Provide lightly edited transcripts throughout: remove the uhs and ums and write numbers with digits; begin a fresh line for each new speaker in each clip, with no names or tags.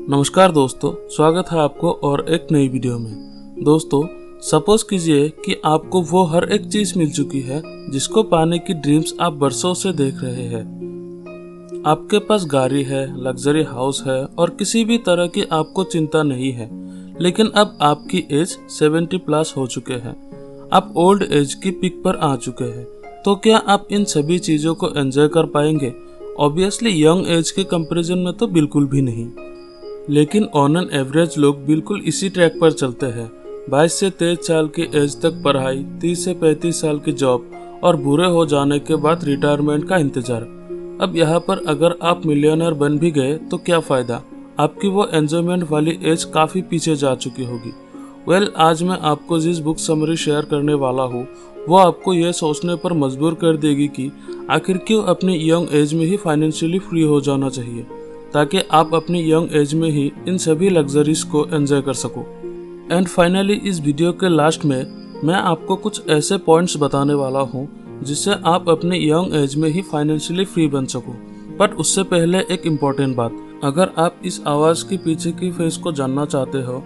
नमस्कार दोस्तों, स्वागत है आपको और एक नई वीडियो में। दोस्तों, सपोज कीजिए कि आपको वो हर एक चीज मिल चुकी है जिसको पाने की ड्रीम्स आप बरसों से देख रहे हैं। आपके पास गाड़ी है, लग्जरी हाउस है और किसी भी तरह की आपको चिंता नहीं है। लेकिन अब आपकी एज 70 प्लस हो चुके हैं। आप ओल्ड एज की पीक पर आ चुके हैं। तो क्या आप इन सभी चीजों को एंजॉय कर पाएंगे? ऑब्वियसली यंग एज के कंपैरिजन में तो बिल्कुल भी नहीं। लेकिन ऑन एन एवरेज लोग बिल्कुल इसी ट्रैक पर चलते हैं। 22 से 23 साल की एज तक पढ़ाई, 30 से 35 साल की जॉब और बूढ़े हो जाने के बाद रिटायरमेंट का इंतजार। अब यहाँ पर अगर आप मिलियनर बन भी गए तो क्या फ़ायदा? आपकी वो एंजॉयमेंट वाली एज काफ़ी पीछे जा चुकी होगी। आज मैं आपको जिस बुक समरी शेयर करने वाला हूँ वो आपको ये सोचने पर मजबूर कर देगी कि आखिर क्यों अपनी यंग एज में ही फाइनेंशियली फ्री हो जाना चाहिए, ताकि आप अपनी यंग एज में ही इन सभी लग्जरीज को एंजॉय कर सको। एंड फाइनली इस वीडियो के लास्ट में मैं आपको कुछ ऐसे पॉइंट्स बताने वाला हूँ जिससे आप अपनी यंग एज में ही फाइनेंशियली फ्री बन सको। बट उससे पहले एक इम्पॉर्टेंट बात, अगर आप इस आवाज़ के पीछे की फेस को जानना चाहते हो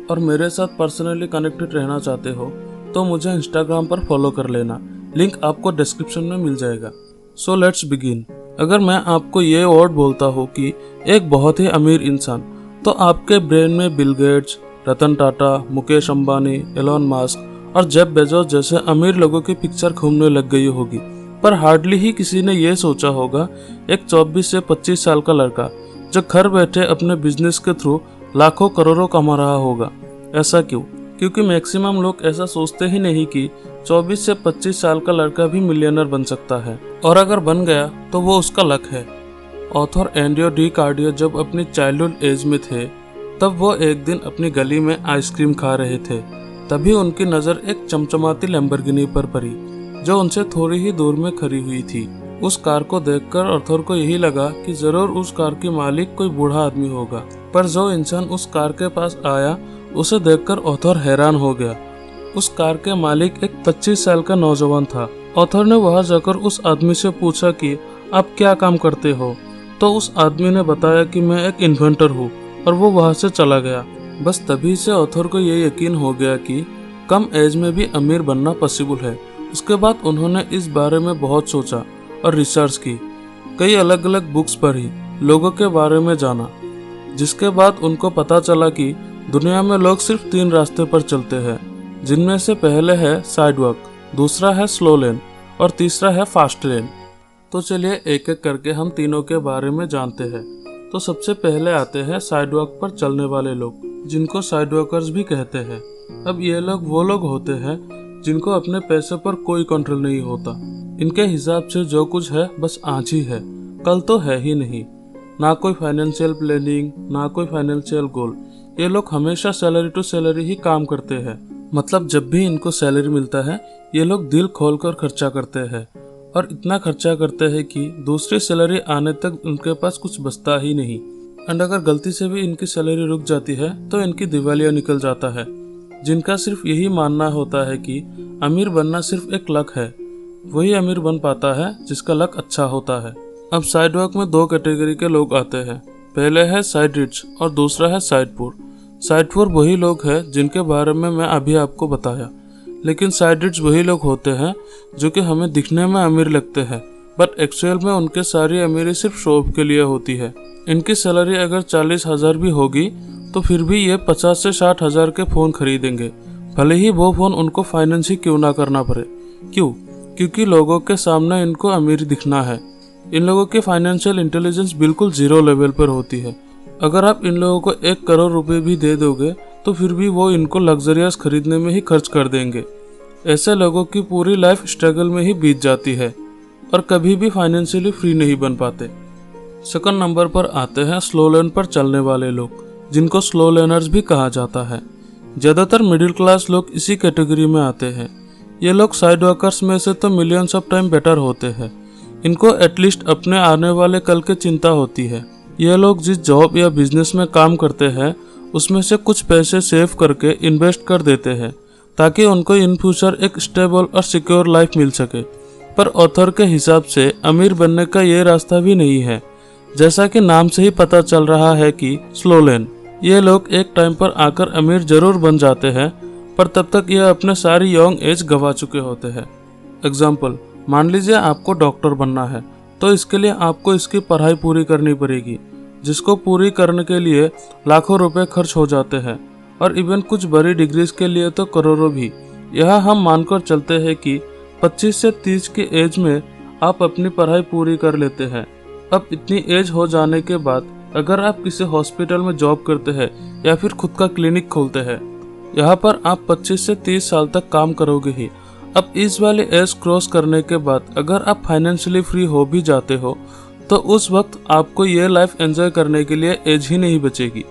और मेरे साथ पर्सनली कनेक्टेड रहना चाहते हो तो मुझे इंस्टाग्राम पर फॉलो कर लेना। लिंक आपको डिस्क्रिप्शन में मिल जाएगा। So let's begin. अगर मैं आपको ये वर्ड बोलता हूँ कि एक बहुत ही अमीर इंसान, तो आपके ब्रेन में Bill Gates, Ratan Tata, Mukesh Ambani, Elon Musk और जेफ बेजोस जैसे अमीर लोगों की पिक्चर घूमने लग गई होगी। पर हार्डली ही किसी ने ये सोचा होगा एक 24 से 25 साल का लड़का जो घर बैठे अपने बिजनेस के थ्रू लाखों करोड़ों कमा रहा होगा। ऐसा क्यों? क्योंकि मैक्सिमम लोग ऐसा सोचते ही नहीं कि 24 से 25 साल का लड़का भी मिलियनर बन सकता है, और अगर बन गया तो वो उसका लक है। ऑथर एंड्रियो डी कार्डियो जब अपनी चाइल्डहुड एज में थे तब वो एक दिन अपनी गली में आइसक्रीम खा रहे थे। तभी उनकी नज़र एक चमचमाती लैम्बोर्गिनी पर पड़ी जो उनसे थोड़ी ही दूर में खड़ी हुई थी। उस कार को देखकर ऑथर को यही लगा कि जरूर उस कार की मालिक कोई बूढ़ा आदमी होगा। पर जो इंसान उस कार के पास आया उसे देखकर ऑथर हैरान हो गया। उस कार के मालिक एक 25 साल का नौजवान था। ऑथर ने वहां जाकर उस आदमी से पूछा कि आप क्या काम करते हो? तो उस आदमी ने बताया कि मैं एक इन्वेंटर हूँ, और वो वहां से चला गया। बस तभी से ऑथर को ये यकीन हो गया कि कम एज में भी अमीर बनना पॉसिबल है। उसके बाद उन्होंने इस बारे में बहुत सोचा और रिसर्च की, कई अलग अलग बुक्स पढ़ी, लोगों के बारे में जाना, जिसके बाद उनको पता चला कि दुनिया में लोग सिर्फ 3 रास्ते पर चलते हैं, जिनमें से पहले है साइडवॉक, दूसरा है स्लो लेन और तीसरा है फास्ट लेन। तो चलिए एक एक करके हम तीनों के बारे में जानते हैं। तो सबसे पहले आते हैं साइडवॉक पर चलने वाले लोग, जिनको साइडवॉकर्स भी कहते हैं। अब ये लोग वो लोग होते हैं जिनको अपने पैसे पर कोई कंट्रोल नहीं होता। इनके हिसाब से जो कुछ है बस आज ही है, कल तो है ही नहीं। ना कोई फाइनेंशियल प्लानिंग, ना कोई फाइनेंशियल गोल। ये लोग हमेशा सैलरी टू सैलरी ही काम करते हैं। मतलब जब भी इनको सैलरी मिलता है ये लोग दिल खोलकर खर्चा करते हैं, और इतना खर्चा करते हैं कि दूसरी सैलरी आने तक उनके पास कुछ बचता ही नहीं। एंड अगर गलती से भी इनकी सैलरी रुक जाती है तो इनकी दिवालिया निकल जाता है। जिनका सिर्फ यही मानना होता है कि अमीर बनना सिर्फ एक लक है, वही अमीर बन पाता है जिसका लक अच्छा होता है। अब साइडवॉक में 2 कैटेगरी के लोग आते हैं। पहले है साइड रिच और दूसरा है साइड पुअर। साइड पुअर वही लोग हैं जिनके बारे में मैं अभी आपको बताया, लेकिन साइड रिच वही लोग होते हैं जो कि हमें दिखने में अमीर लगते हैं, बट एक्चुअल में उनके सारी अमीरी सिर्फ शो ऑफ के लिए होती है। इनकी सैलरी अगर 40,000 भी होगी तो फिर भी ये 50 से 60,000 के फ़ोन खरीदेंगे, भले ही वो फ़ोन उनको फाइनेंस ही क्यों ना करना पड़े। क्यों? क्योंकि लोगों के सामने इनको अमीर दिखना है। इन लोगों की फाइनेंशियल इंटेलिजेंस बिल्कुल 0 लेवल पर होती है। अगर आप इन लोगों को 1 करोड़ रुपए भी दे दोगे तो फिर भी वो इनको लग्जरियस खरीदने में ही खर्च कर देंगे। ऐसे लोगों की पूरी लाइफ स्ट्रगल में ही बीत जाती है और कभी भी फाइनेंशियली फ्री नहीं बन पाते। सेकंड नंबर पर आते हैं स्लो लेन पर चलने वाले लोग, जिनको स्लो लेनर्स भी कहा जाता है। ज़्यादातर मिडिल क्लास लोग इसी कैटेगरी में आते हैं। ये लोग साइड वर्कर्स में से तो मिलियंस ऑफ टाइम बेटर होते हैं। इनको एटलीस्ट अपने आने वाले कल की चिंता होती है। ये लोग जिस जॉब या बिजनेस में काम करते हैं उसमें से कुछ पैसे सेव करके इन्वेस्ट कर देते हैं ताकि उनको इन फ्यूचर एक स्टेबल और सिक्योर लाइफ मिल सके। पर ऑथर के हिसाब से अमीर बनने का ये रास्ता भी नहीं है। जैसा कि नाम से ही पता चल रहा है कि स्लो लेन। ये लोग एक टाइम पर आकर अमीर जरूर बन जाते हैं, पर तब तक ये अपने सारी यंग एज गंवा चुके होते हैं। एग्जाम्पल, मान लीजिए आपको डॉक्टर बनना है, तो इसके लिए आपको इसकी पढ़ाई पूरी करनी पड़ेगी, जिसको पूरी करने के लिए लाखों रुपए खर्च हो जाते हैं, और इवन कुछ बड़ी डिग्रीज के लिए तो करोड़ों भी। यह हम मानकर चलते हैं कि 25 से 30 की एज में आप अपनी पढ़ाई पूरी कर लेते हैं। अब इतनी एज हो जाने के बाद अगर आप किसी हॉस्पिटल में जॉब करते हैं या फिर खुद का क्लिनिक खोलते हैं, यहाँ पर आप 25 से 30 साल तक काम करोगे ही। अब इस वाली एज क्रॉस करने के बाद अगर आप फाइनेंशियली फ्री हो भी जाते हो, तो उस वक्त आपको ये लाइफ एंजॉय करने के लिए एज ही नहीं बचेगी।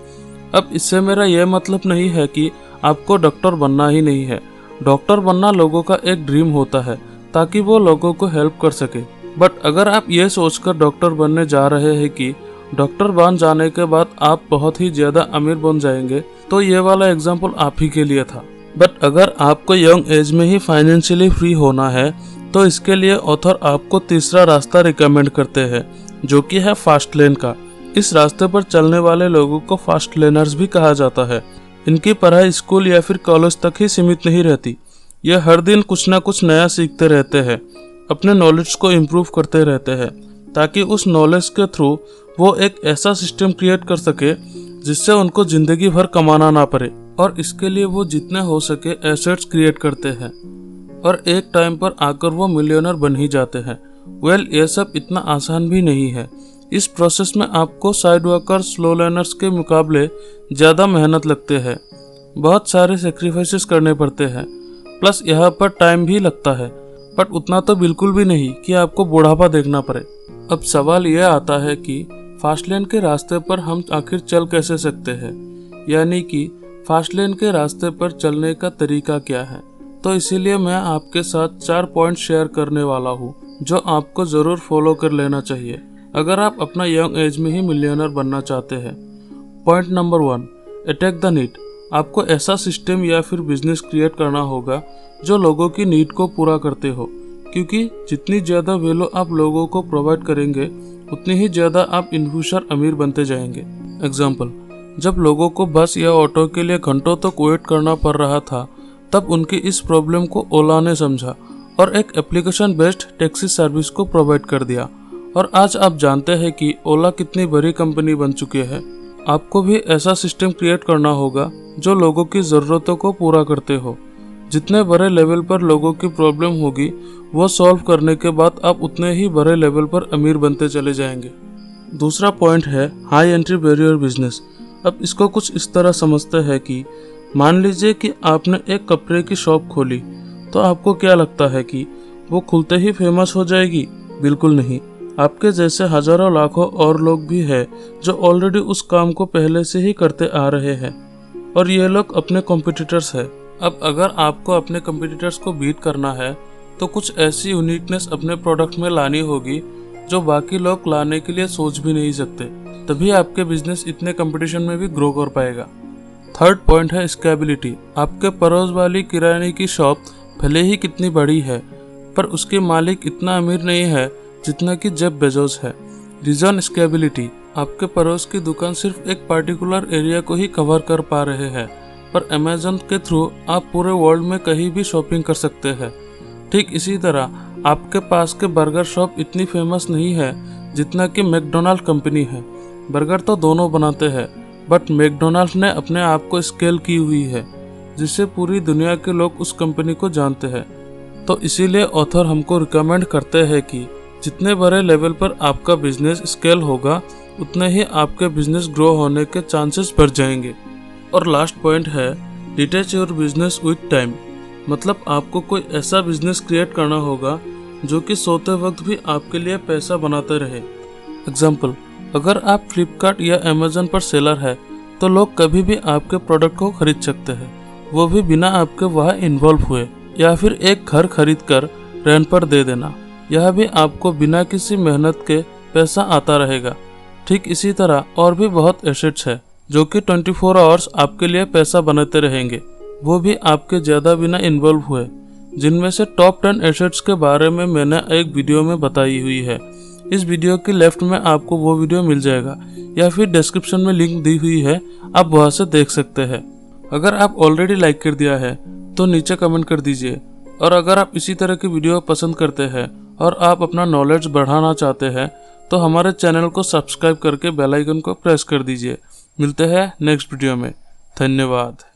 अब इससे मेरा यह मतलब नहीं है कि आपको डॉक्टर बनना ही नहीं है। डॉक्टर बनना लोगों का एक ड्रीम होता है, ताकि वो लोगों को हेल्प कर सके। बट अगर आप ये सोचकर डॉक्टर बनने जा रहे हैं कि डॉक्टर बन जाने के बाद आप बहुत ही ज्यादा अमीर बन जाएंगे, तो ये वाला एग्जाम्पल आप ही के लिए था। बट अगर आपको यंग एज में ही फाइनेंशियली फ्री होना है, तो इसके लिए ऑथर आपको तीसरा रास्ता रिकमेंड करते हैं, जो कि है फास्ट लेन का। इस रास्ते पर चलने वाले लोगों को फास्ट लेनर्स भी कहा जाता है। इनकी पढ़ाई स्कूल या फिर कॉलेज तक ही सीमित नहीं रहती। ये हर दिन कुछ ना कुछ नया सीखते रहते हैं, अपने नॉलेज को इम्प्रूव करते रहते हैं, ताकि उस नॉलेज के थ्रू वो एक ऐसा सिस्टम क्रिएट कर सके जिससे उनको जिंदगी भर कमाना ना पड़े। और इसके लिए वो जितने हो सके एसेट्स क्रिएट करते हैं, और एक टाइम पर आकर वो मिलियनर बन ही जाते हैं। वेल, ये सब इतना आसान भी नहीं है। इस प्रोसेस में आपको साइड वर्कर स्लो लर्नर्स के मुकाबले ज़्यादा मेहनत लगते हैं, बहुत सारे सेक्रीफाइसेस करने पड़ते हैं, प्लस यहाँ पर टाइम भी लगता है। बट उतना तो बिल्कुल भी नहीं कि आपको बुढ़ापा देखना पड़े। अब सवाल यह आता है कि फास्ट लेन के रास्ते पर हम आखिर चल कैसे सकते हैं, यानी कि फास्ट लेन के रास्ते पर चलने का तरीका क्या है। तो इसीलिए मैं आपके साथ 4 पॉइंट शेयर करने वाला हूँ, जो आपको ज़रूर फॉलो कर लेना चाहिए अगर आप अपना यंग एज में ही मिलियनर बनना चाहते हैं। Point number 1, attack the need. आपको ऐसा सिस्टम या फिर बिजनेस क्रिएट करना होगा जो लोगों की नीड को पूरा करते हो, क्योंकि जितनी ज़्यादा वैल्यू आप लोगों को प्रोवाइड करेंगे, उतनी ही ज़्यादा आप इन फ्यूचर अमीर बनते जाएंगे। एग्जाम्पल, जब लोगों को बस या ऑटो के लिए घंटों तक वेट करना पड़ रहा था, तब उनकी इस प्रॉब्लम को ओला ने समझा और एक एप्लीकेशन बेस्ड टैक्सी सर्विस को प्रोवाइड कर दिया। और आज आप जानते हैं कि ओला कितनी बड़ी कंपनी बन चुकी है। आपको भी ऐसा सिस्टम क्रिएट करना होगा जो लोगों की ज़रूरतों को पूरा करते हो। जितने बड़े लेवल पर लोगों की प्रॉब्लम होगी, वो सॉल्व करने के बाद आप उतने ही बड़े लेवल पर अमीर बनते चले जाएंगे। दूसरा पॉइंट है हाई एंट्री बैरियर बिजनेस। अब इसको कुछ इस तरह समझते हैं कि मान लीजिए कि आपने एक कपड़े की शॉप खोली, तो आपको क्या लगता है कि वो खुलते ही फेमस हो जाएगी? बिल्कुल नहीं। आपके जैसे हजारों लाखों और लोग भी हैं जो ऑलरेडी उस काम को पहले से ही करते आ रहे हैं, और ये लोग अपने कॉम्पिटिटर्स हैं। अब अगर आपको अपने कॉम्पिटिटर्स को बीट करना है, तो कुछ ऐसी यूनिकनेस अपने प्रोडक्ट में लानी होगी जो बाकी लोग लाने के लिए सोच भी नहीं सकते। तभी आपके बिजनेस इतने कंपटीशन में भी ग्रो कर पाएगा। थर्ड पॉइंट है स्केलेबिलिटी। आपके पड़ोस वाली किराने की शॉप भले ही कितनी बड़ी है, पर उसके मालिक इतना अमीर नहीं है जितना कि जेफ बेजोस है। Reason scalability. आपके पड़ोस की दुकान सिर्फ एक पर्टिकुलर एरिया को ही कवर कर पा रहे हैं, पर अमेजन के थ्रू आप पूरे वर्ल्ड में कहीं भी शॉपिंग कर सकते हैं। ठीक इसी तरह आपके पास के बर्गर शॉप इतनी फेमस नहीं है जितना कि मैकडोनाल्ड कंपनी है। बर्गर तो दोनों बनाते हैं, बट मैकडोनाल्ड ने अपने आप को स्केल की हुई है, जिससे पूरी दुनिया के लोग उस कंपनी को जानते हैं। तो इसीलिए ऑथर हमको रिकमेंड करते हैं कि जितने बड़े लेवल पर आपका बिजनेस स्केल होगा, उतने ही आपके बिजनेस ग्रो होने के चांसेस बढ़ जाएंगे। और लास्ट पॉइंट है detach your business with time. मतलब आपको कोई ऐसा बिजनेस क्रिएट करना होगा जो कि सोते वक्त भी आपके लिए पैसा बनाते रहे। एग्जाम्पल, अगर आप फ्लिपकार्ट या अमेजन पर सेलर है, तो लोग कभी भी आपके प्रोडक्ट को खरीद सकते हैं, वो भी बिना आपके वहाँ इन्वॉल्व हुए। या फिर एक घर खरीद कर रेंट पर दे देना, यह भी आपको बिना किसी मेहनत के पैसा आता रहेगा। ठीक इसी तरह और भी बहुत एसेट्स है जो कि 24 आवर्स आपके लिए पैसा बनाते रहेंगे, वो भी आपके ज़्यादा बिना इन्वॉल्व हुए। जिनमें से टॉप 10 एसेट्स के बारे में मैंने एक वीडियो में बताई हुई है। इस वीडियो के लेफ्ट में आपको वो वीडियो मिल जाएगा, या फिर डिस्क्रिप्शन में लिंक दी हुई है, आप वहां से देख सकते हैं। अगर आप ऑलरेडी लाइक कर दिया है तो नीचे कमेंट कर दीजिए, और अगर आप इसी तरह की वीडियो पसंद करते हैं और आप अपना नॉलेज बढ़ाना चाहते हैं तो हमारे चैनल को सब्सक्राइब करके बेल आइकन को प्रेस कर दीजिए। मिलते हैं नेक्स्ट वीडियो में। धन्यवाद।